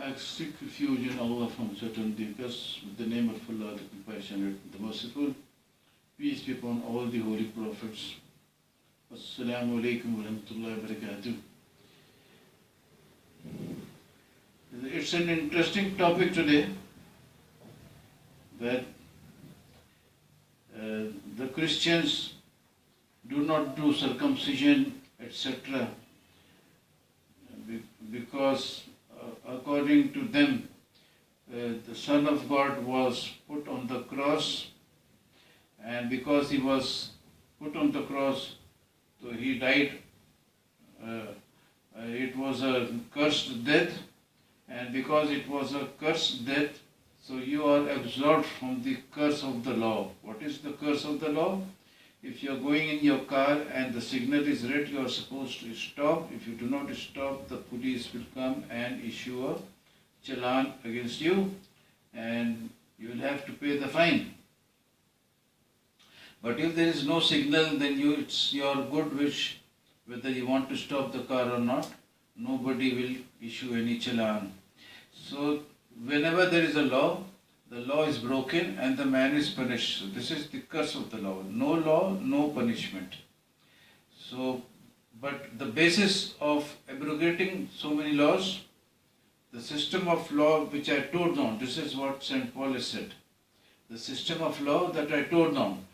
I seek refuge in Allah from Suttar, the curse, with the name of Allah, the Compassionate, the Merciful. Peace be upon all the holy prophets. Assalamu alaikum wa rahmatullahi wa barakatuh. It's an interesting topic today, that the Christians do not do circumcision, etc., because according to them, the Son of God was put on the cross, and because he was put on the cross, so he died. It was a cursed death, and because it was a cursed death, so you are absolved from the curse of the law. What is the curse of the law? If you are going in your car and the signal is red, you are supposed to stop. If you do not stop, the police will come and issue a challan against you, and you will have to pay the fine. But if there is no signal, then it's your good wish whether you want to stop the car or not. Nobody will issue any challan. So whenever there is a law, the law is broken and the man is punished. So this is the curse of the law. No law, no punishment. So, but the basis of abrogating so many laws, the system of law which I tore down, this is what St. Paul has said. The system of law that I tore down,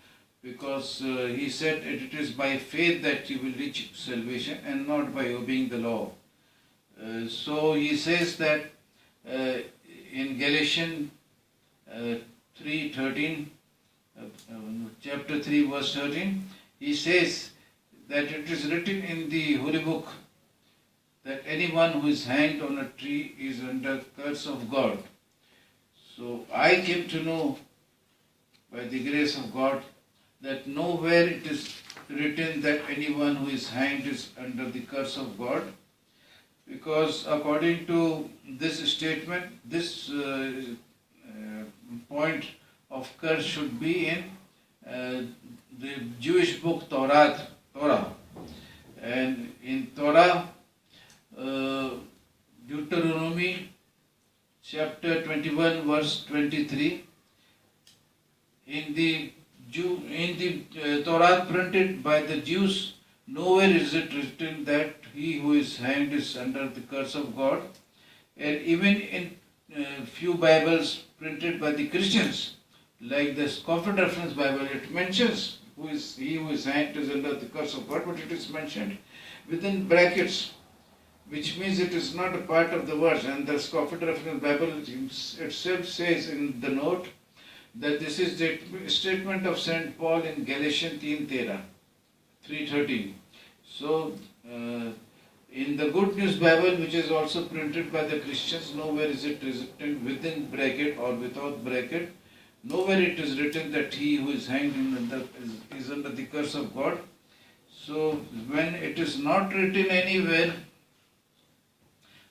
because he said it is by faith that you will reach salvation and not by obeying the law. So he says that in Galatians 3:13, chapter 3 verse 13, he says that it is written in the Holy Book that anyone who is hanged on a tree is under curse of God. So I came to know by the grace of God that nowhere it is written that anyone who is hanged is under the curse of God, because according to this statement, this point of curse should be in the Jewish book Torah. And in Torah, Deuteronomy chapter 21 verse 23, in the Torah printed by the Jews, nowhere is it written that he who is hanged is under the curse of God. And even in few Bibles printed by the Christians, like the Scofford Reference Bible, it mentions he who is hanged is under the curse of God, but it is mentioned within brackets, which means it is not a part of the verse. And the Scofford Reference Bible itself says in the note that this is the statement of St. Paul in Galatians 3:13. So, in the Good News Bible, which is also printed by the Christians, nowhere is it written within bracket or without bracket. Nowhere it is written that he who is hanged is under the curse of God. So, when it is not written anywhere,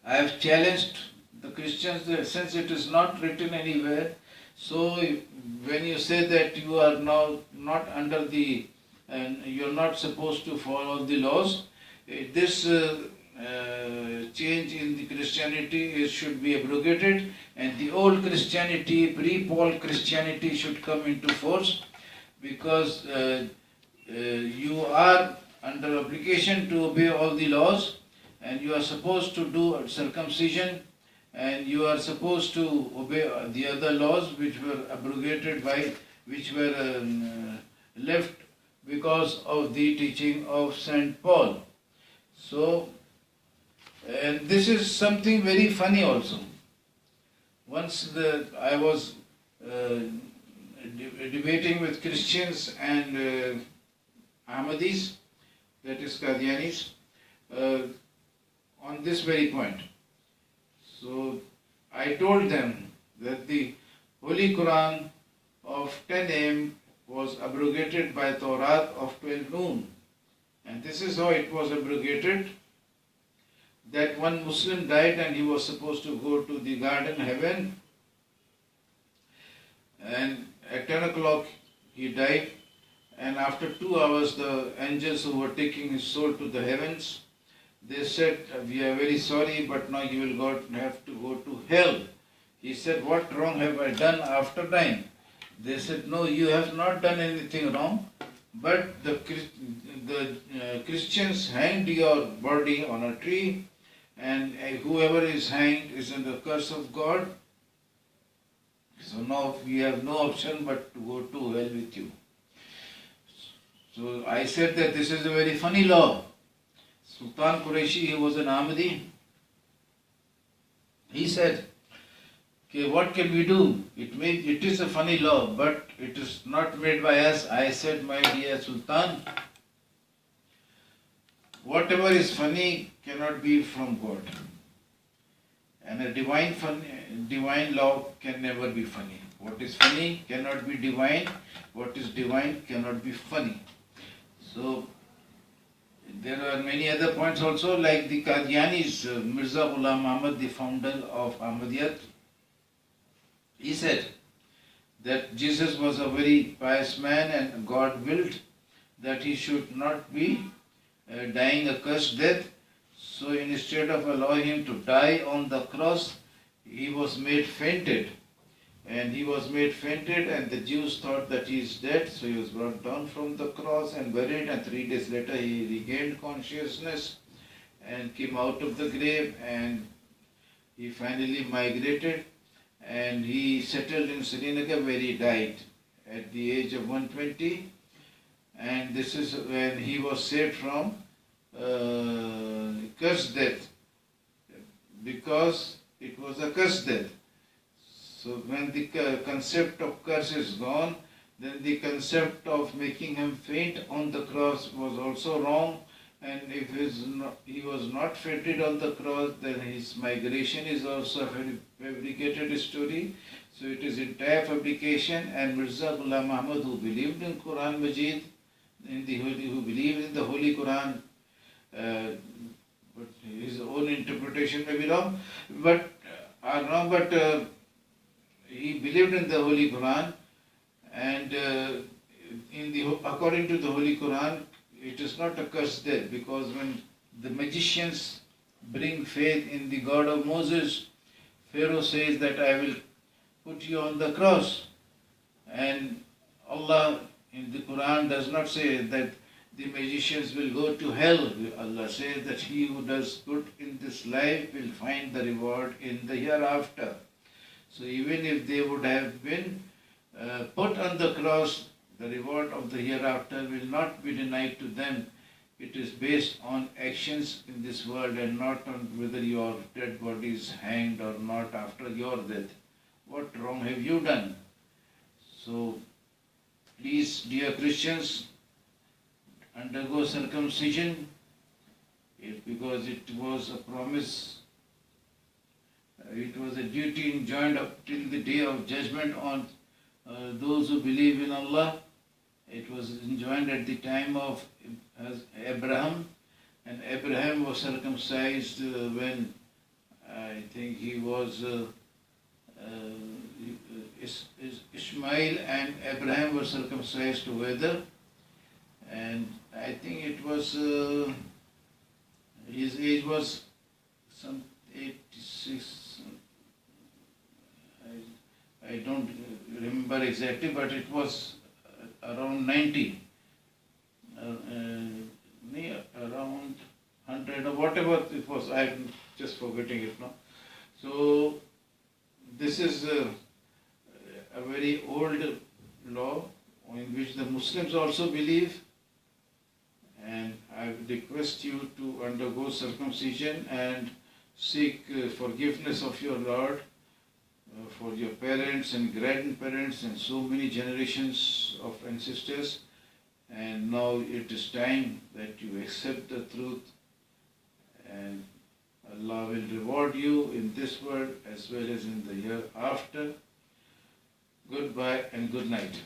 I have challenged the Christians that since it is not written anywhere, so when you say that you are now not under the, and you are not supposed to follow the laws, this change in the Christianity should be abrogated, and the old Christianity, pre-Paul Christianity should come into force, because you are under obligation to obey all the laws, and you are supposed to do circumcision, and you are supposed to obey the other laws which were abrogated which were left because of the teaching of St. Paul. So, and this is something very funny also. Once I was debating with Christians and Ahmadis, that is Qadianis, on this very point. So I told them that the Holy Quran of 10 a.m. was abrogated by Torah of 12 noon. And this is how it was abrogated, that one Muslim died and he was supposed to go to the garden heaven, and at 10 o'clock he died, and after 2 hours the angels who were taking his soul to the heavens, they said, we are very sorry, but now you will have to go to hell. He said, what wrong have I done after dying? They said, no, you have not done anything wrong, but the Christians hanged your body on a tree, and whoever is hanged is in the curse of God. So now we have no option but to go to hell with you. So I said that this is a very funny law. Sultan Qureshi, he was an Ahmadi. He said, okay, what can we do? It is a funny law, but it is not made by us. I said, my dear Sultan, whatever is funny cannot be from God. And a divine law can never be funny. What is funny cannot be divine. What is divine cannot be funny. So there are many other points also, like the Qadiani's Mirza Ghulam Ahmad, the founder of Ahmadiyat. He said that Jesus was a very pious man and God willed that he should not be dying a cursed death. So instead of allowing him to die on the cross, he was made fainted. And the Jews thought that he is dead, so he was brought down from the cross and buried, and 3 days later he regained consciousness and came out of the grave, and he finally migrated and he settled in Srinagar, where he died at the age of 120, and this is when he was saved from cursed death, because it was a cursed death. So when the concept of curse is gone, then the concept of making him faint on the cross was also wrong. And if he was not fainted on the cross, then his migration is also a fabricated story. So it is entire fabrication. And Mirza Ghulam Ahmad, who believed in Quran Majid, who believed in the Holy Quran, but his own interpretation may be wrong, but he believed in the Holy Quran, and according to the Holy Quran, it is not a cursed death, because when the magicians bring faith in the God of Moses, Pharaoh says that I will put you on the cross, and Allah in the Quran does not say that the magicians will go to hell. Allah says that he who does good in this life will find the reward in the hereafter. So even if they would have been put on the cross, the reward of the hereafter will not be denied to them. It is based on actions in this world and not on whether your dead body is hanged or not after your death. What wrong have you done? So please, dear Christians, undergo circumcision, because it was a promise. It was a duty enjoined up till the day of judgment on those who believe in Allah. It was enjoined at the time of Abraham, and Abraham was circumcised when I think he was Ishmael and Abraham were circumcised together, and I think it was his age was some 86. I don't remember exactly, but it was around 90, around 100 or whatever it was. I'm just forgetting it now. So this is a very old law in which the Muslims also believe, and I request you to undergo circumcision and seek forgiveness of your Lord for your parents and grandparents and so many generations of ancestors. And now it is time that you accept the truth, and Allah will reward you in this world as well as in the hereafter. Goodbye and good night.